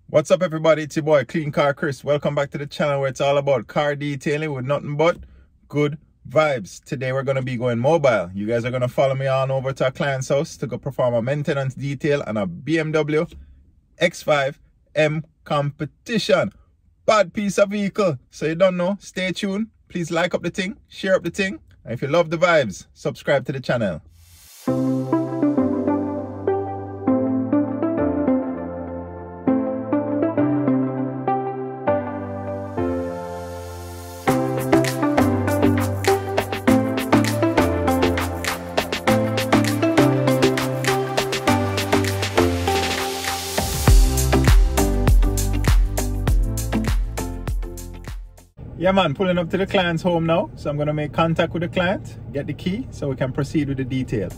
What's up, everybody? It's your boy Clean Car Chris. Welcome back to the channel where it's all about car detailing with nothing but good vibes. Today we're going to be going mobile. You guys are going to follow me on over to a client's house to go perform a maintenance detail on a BMW X5 M Competition. Bad piece of vehicle. So you don't know, stay tuned. Please like up the thing, share up the thing. And if you love the vibes, subscribe to the channel. Yeah man, pulling up to the client's home now. So I'm going to make contact with the client, get the key so we can proceed with the detail.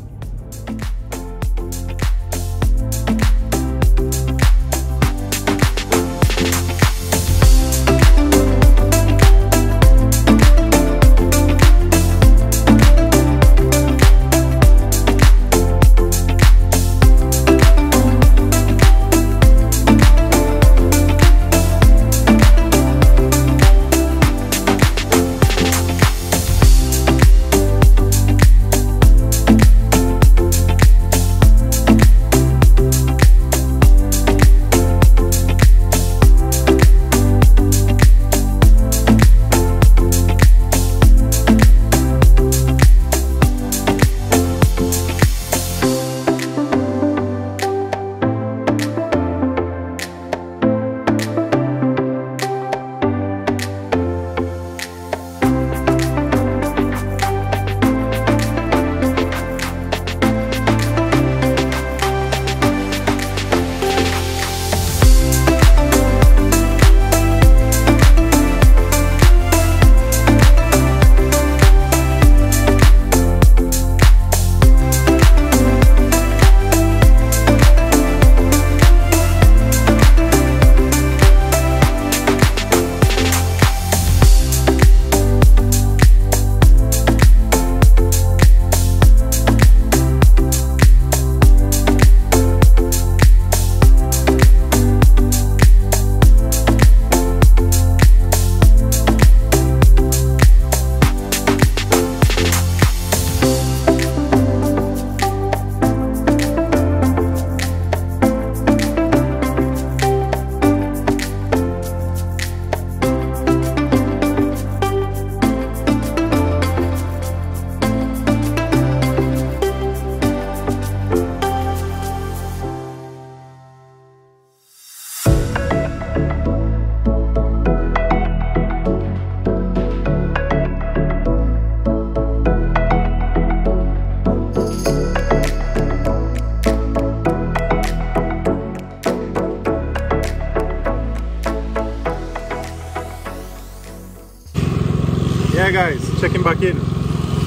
Yeah guys, checking back in.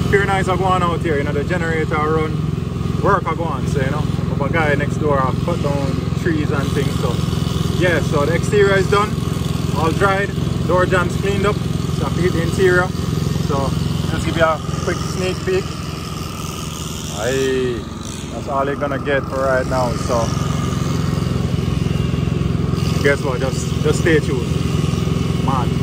Pure nice are going out here, you know, the generator run, work are going, so you know, I have a guy next door cut down trees and things, so yeah, so the exterior is done, all dried, door jambs cleaned up, so I have to get the interior, so let's give you a quick sneak peek. Aye, that's all you're gonna get for right now, so guess what, just stay tuned, man.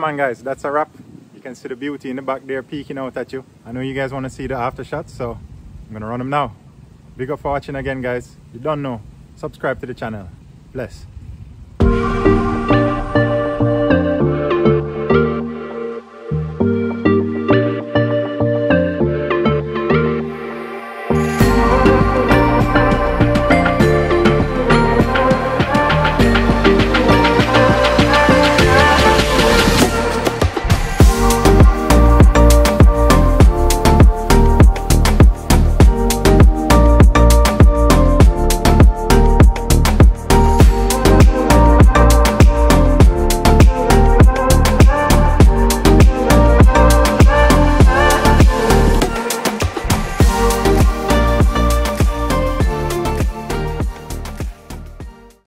come on guys, that's a wrap. You can see the beauty in the back there peeking out at you. I know you guys want to see the after shots, so I'm gonna run them now. Big up for watching again guys. You don't know, subscribe to the channel. Bless.